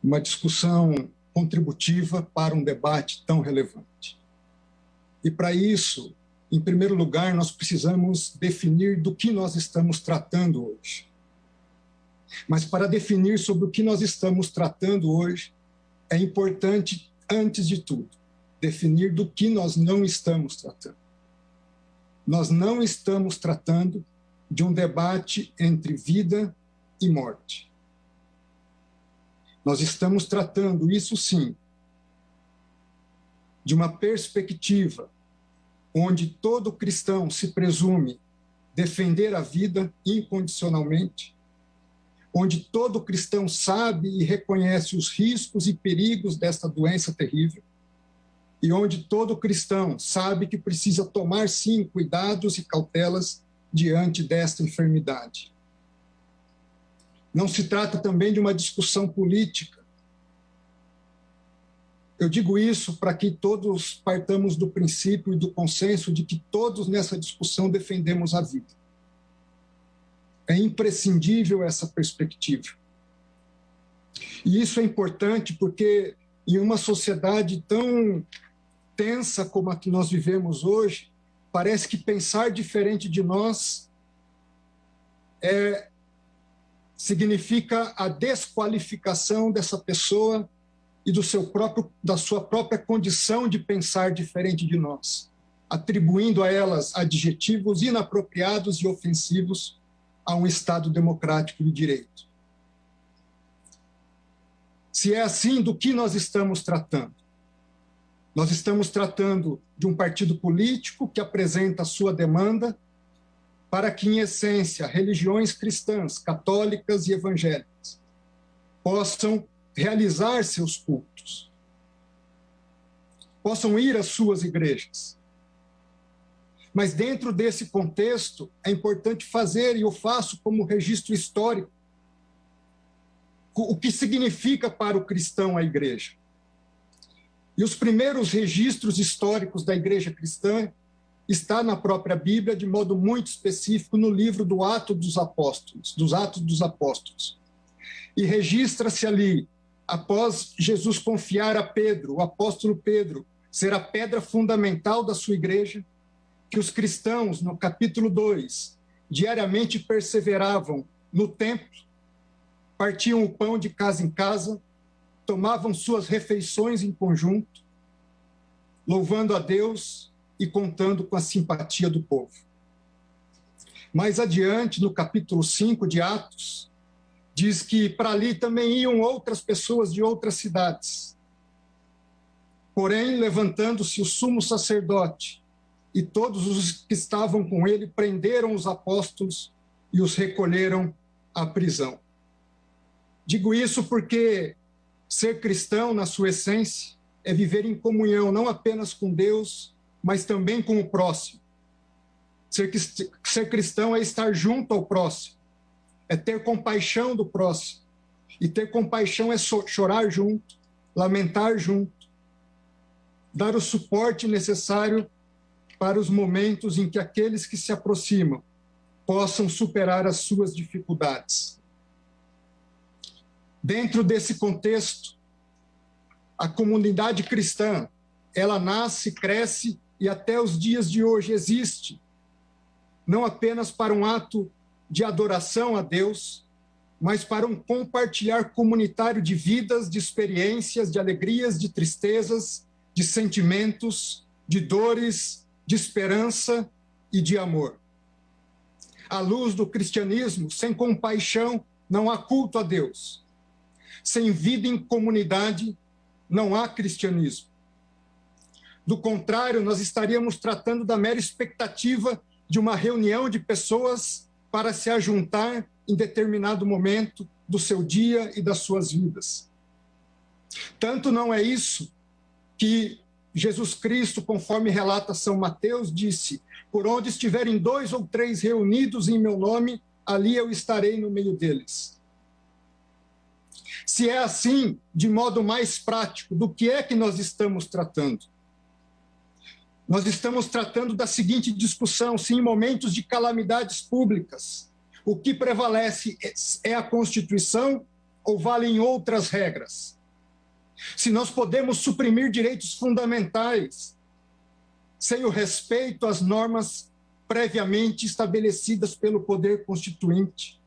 uma discussão contributiva para um debate tão relevante. E para isso, em primeiro lugar, nós precisamos definir do que nós estamos tratando hoje. Mas para definir sobre o que nós estamos tratando hoje, é importante, antes de tudo, definir do que nós não estamos tratando. Nós não estamos tratando de um debate entre vida e morte. Nós estamos tratando, isso sim, de uma perspectiva onde todo cristão se presume defender a vida incondicionalmente, onde todo cristão sabe e reconhece os riscos e perigos desta doença terrível, e onde todo cristão sabe que precisa tomar, sim, cuidados e cautelas diante desta enfermidade. Não se trata também de uma discussão política. Eu digo isso para que todos partamos do princípio e do consenso de que todos nessa discussão defendemos a vida. É imprescindível essa perspectiva. E isso é importante porque em uma sociedade tão tensa como a que nós vivemos hoje, parece que pensar diferente de nós significa a desqualificação dessa pessoa e da sua própria condição de pensar diferente de nós, atribuindo a elas adjetivos inapropriados e ofensivos a um Estado democrático de direito. Se é assim, do que nós estamos tratando? Nós estamos tratando de um partido político que apresenta a sua demanda para que, em essência, religiões cristãs, católicas e evangélicas possam realizar seus cultos, possam ir às suas igrejas. Mas dentro desse contexto é importante fazer, e eu faço como registro histórico, o que significa para o cristão a igreja. E os primeiros registros históricos da igreja cristã está na própria Bíblia, de modo muito específico, no livro dos Atos dos Apóstolos. E registra-se ali, após Jesus confiar a Pedro, o apóstolo Pedro, ser a pedra fundamental da sua igreja, que os cristãos, no capítulo 2, diariamente perseveravam no templo, partiam o pão de casa em casa, tomavam suas refeições em conjunto, louvando a Deus e contando com a simpatia do povo. Mais adiante, no capítulo 5 de Atos, diz que para ali também iam outras pessoas de outras cidades. Porém, levantando-se o sumo sacerdote e todos os que estavam com ele, prenderam os apóstolos e os recolheram à prisão. Digo isso porque ser cristão, na sua essência, é viver em comunhão não apenas com Deus, mas também com o próximo. Ser cristão é estar junto ao próximo, é ter compaixão do próximo. E ter compaixão é chorar junto, lamentar junto, dar o suporte necessário para os momentos em que aqueles que se aproximam possam superar as suas dificuldades. Dentro desse contexto, a comunidade cristã, ela nasce, cresce e até os dias de hoje existe, não apenas para um ato de adoração a Deus, mas para um compartilhar comunitário de vidas, de experiências, de alegrias, de tristezas, de sentimentos, de dores, de esperança e de amor. À luz do cristianismo, sem compaixão, não há culto a Deus. Sem vida em comunidade, não há cristianismo. Do contrário, nós estaríamos tratando da mera expectativa de uma reunião de pessoas para se ajuntar em determinado momento do seu dia e das suas vidas. Tanto não é isso que Jesus Cristo, conforme relata São Mateus, disse: por onde estiverem 2 ou 3 reunidos em meu nome, ali eu estarei no meio deles. Se é assim, de modo mais prático, do que é que nós estamos tratando? Nós estamos tratando da seguinte discussão: se em momentos de calamidades públicas o que prevalece é a Constituição ou valem outras regras? Se nós podemos suprimir direitos fundamentais sem o respeito às normas previamente estabelecidas pelo poder constituinte?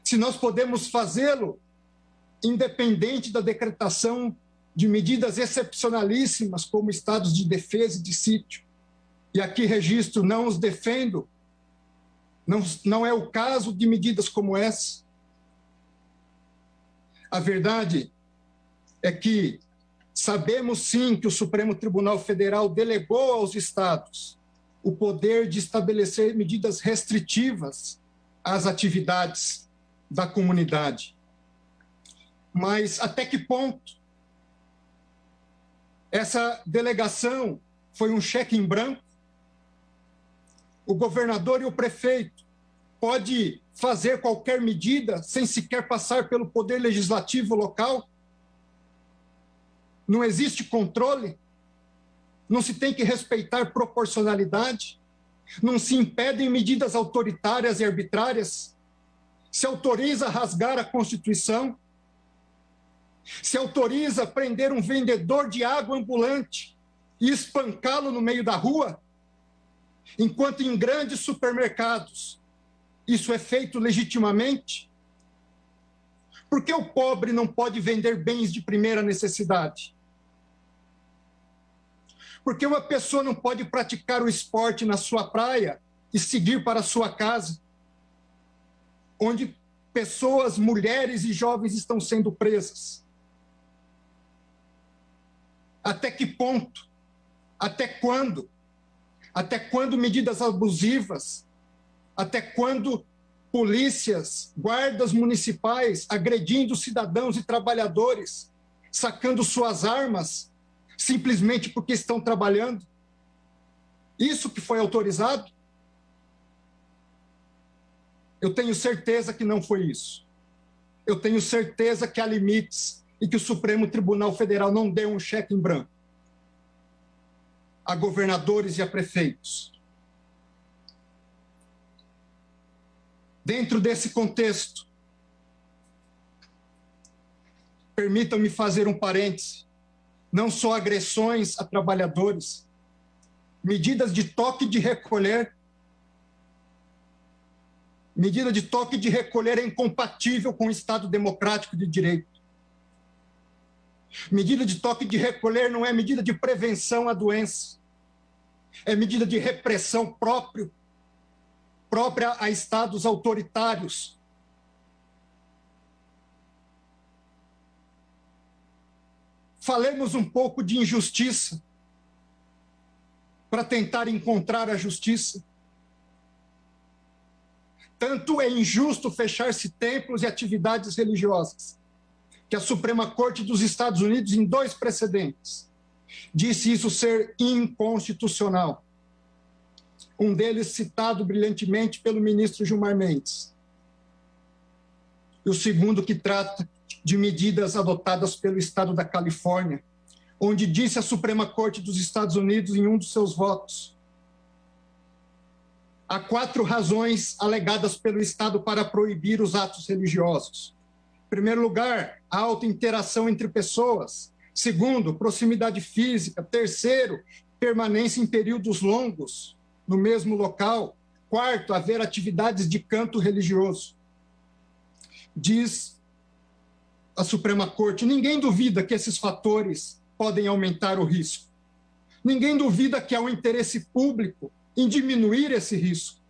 Se nós podemos fazê-lo independente da decretação de medidas excepcionalíssimas, como estados de defesa e de sítio? E aqui registro, não os defendo, não é o caso de medidas como essa. A verdade é que sabemos sim que o Supremo Tribunal Federal delegou aos estados o poder de estabelecer medidas restritivas às atividades da comunidade. Mas até que ponto essa delegação foi um cheque em branco? O governador e o prefeito pode fazer qualquer medida sem sequer passar pelo poder legislativo local? Não existe controle? Não se tem que respeitar proporcionalidade? Não se impedem medidas autoritárias e arbitrárias? Se autoriza a rasgar a Constituição? Se autoriza a prender um vendedor de água ambulante e espancá-lo no meio da rua? Enquanto em grandes supermercados isso é feito legitimamente? Por que o pobre não pode vender bens de primeira necessidade? Por que uma pessoa não pode praticar o esporte na sua praia e seguir para a sua casa, onde pessoas, mulheres e jovens estão sendo presas? Até que ponto? Até quando? Até quando medidas abusivas? Até quando polícias, guardas municipais agredindo cidadãos e trabalhadores, sacando suas armas, simplesmente porque estão trabalhando? Isso que foi autorizado? Eu tenho certeza que não foi isso. Eu tenho certeza que há limites e que o Supremo Tribunal Federal não deu um cheque em branco a governadores e a prefeitos. Dentro desse contexto, permitam-me fazer um parêntese, não só agressões a trabalhadores, medidas de toque de recolher. Medida de toque de recolher é incompatível com o Estado democrático de direito. Medida de toque de recolher não é medida de prevenção à doença, é medida de repressão própria a estados autoritários. Falemos um pouco de injustiça para tentar encontrar a justiça. Tanto é injusto fechar-se templos e atividades religiosas, que a Suprema Corte dos Estados Unidos, em 2 precedentes, disse isso ser inconstitucional. Um deles citado brilhantemente pelo ministro Gilmar Mendes. E o segundo que trata de medidas adotadas pelo Estado da Califórnia, onde disse a Suprema Corte dos Estados Unidos, em um dos seus votos: há 4 razões alegadas pelo Estado para proibir os atos religiosos. Em primeiro lugar, a alta interação entre pessoas. Segundo, proximidade física. Terceiro, permanência em períodos longos no mesmo local. Quarto, haver atividades de canto religioso. Diz a Suprema Corte, ninguém duvida que esses fatores podem aumentar o risco. Ninguém duvida que há um interesse público em diminuir esse risco.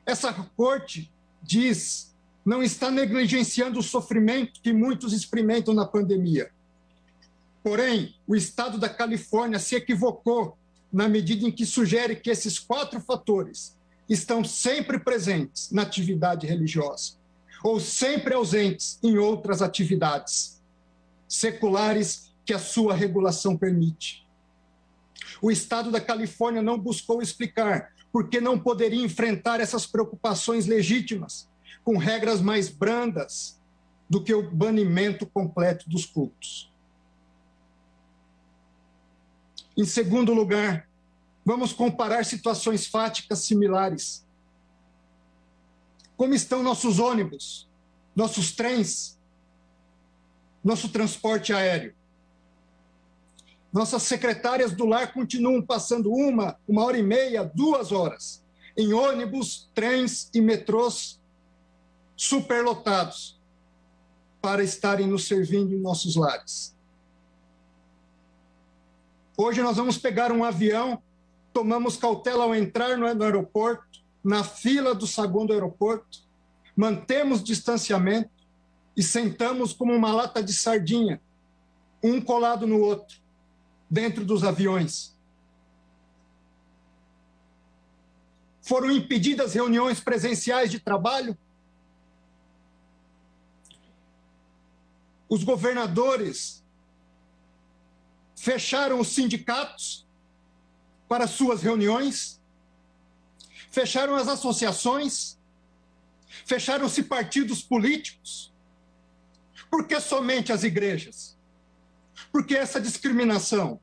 Essa Corte diz, não está negligenciando o sofrimento que muitos experimentam na pandemia. Porém, o Estado da Califórnia se equivocou na medida em que sugere que esses 4 fatores estão sempre presentes na atividade religiosa ou sempre ausentes em outras atividades seculares que a sua regulação permite. O Estado da Califórnia não buscou explicar por que não poderia enfrentar essas preocupações legítimas com regras mais brandas do que o banimento completo dos cultos. Em segundo lugar, vamos comparar situações fáticas similares. Como estão nossos ônibus, nossos trens, nosso transporte aéreo. Nossas secretárias do lar continuam passando 1 hora e meia, 2 horas, em ônibus, trens e metrôs superlotados, para estarem nos servindo em nossos lares. Hoje nós vamos pegar um avião, tomamos cautela ao entrar no aeroporto, na fila do saguão do aeroporto, mantemos distanciamento e sentamos como uma lata de sardinha, um colado no outro, dentro dos aviões. Foram impedidas reuniões presenciais de trabalho. Os governadores fecharam os sindicatos para suas reuniões, fecharam as associações, fecharam-se partidos políticos. Por que somente as igrejas? Por que essa discriminação?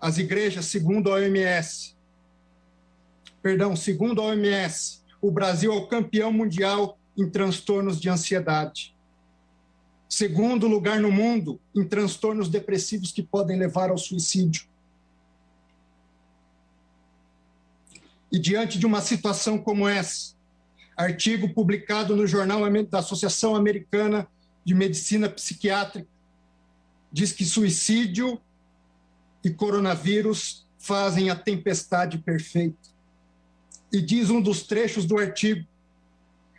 As igrejas, segundo a OMS, o Brasil é o campeão mundial em transtornos de ansiedade. Segundo lugar no mundo em transtornos depressivos que podem levar ao suicídio. E diante de uma situação como essa, artigo publicado no Jornal da Associação Americana de Medicina Psiquiátrica diz que suicídio e coronavírus fazem a tempestade perfeita. E diz um dos trechos do artigo: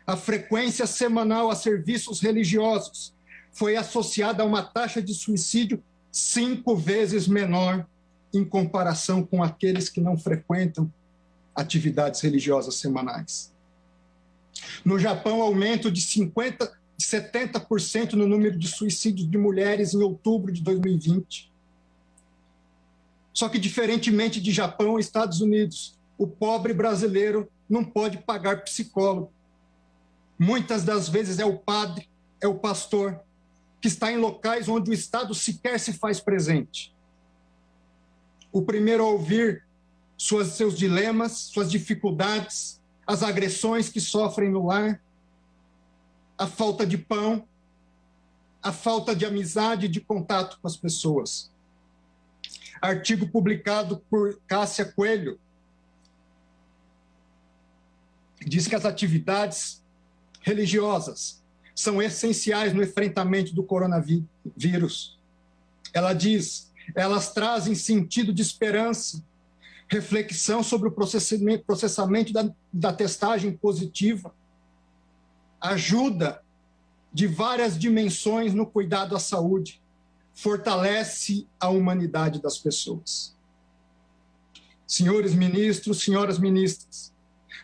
a frequência semanal a serviços religiosos foi associada a uma taxa de suicídio 5 vezes menor em comparação com aqueles que não frequentam atividades religiosas semanais. No Japão, aumento de 70% no número de suicídios de mulheres em outubro de 2020. Só que, diferentemente de Japão e Estados Unidos, o pobre brasileiro não pode pagar psicólogo. Muitas das vezes é o padre, é o pastor, que está em locais onde o Estado sequer se faz presente. O primeiro a ouvir seus dilemas, suas dificuldades, as agressões que sofrem no lar, a falta de pão, a falta de amizade e de contato com as pessoas. Artigo publicado por Cássia Coelho diz que as atividades religiosas são essenciais no enfrentamento do coronavírus. Ela diz, elas trazem sentido de esperança, reflexão sobre o processamento da testagem positiva, ajuda de várias dimensões no cuidado à saúde, fortalece a humanidade das pessoas. Senhores ministros, senhoras ministras,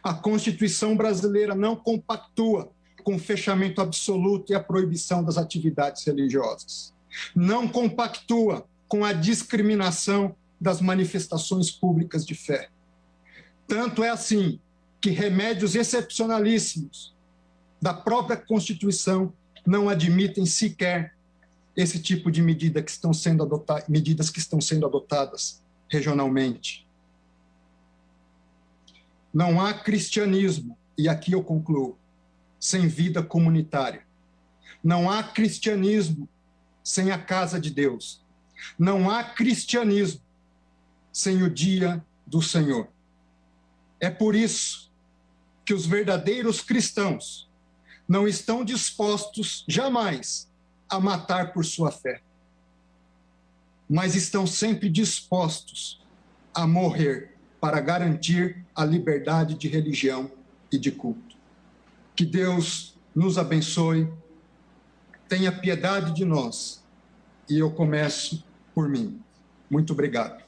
a Constituição brasileira não compactua com o fechamento absoluto e a proibição das atividades religiosas. Não compactua com a discriminação das manifestações públicas de fé. Tanto é assim que remédios excepcionalíssimos da própria Constituição não admitem sequer esse tipo de medidas que estão sendo adotadas regionalmente. Não há cristianismo, e aqui eu concluo, sem vida comunitária. Não há cristianismo sem a casa de Deus. Não há cristianismo sem o dia do Senhor. É por isso que os verdadeiros cristãos não estão dispostos jamais a matar por sua fé, mas estão sempre dispostos a morrer para garantir a liberdade de religião e de culto. Que Deus nos abençoe, tenha piedade de nós, e eu começo por mim. Muito obrigado.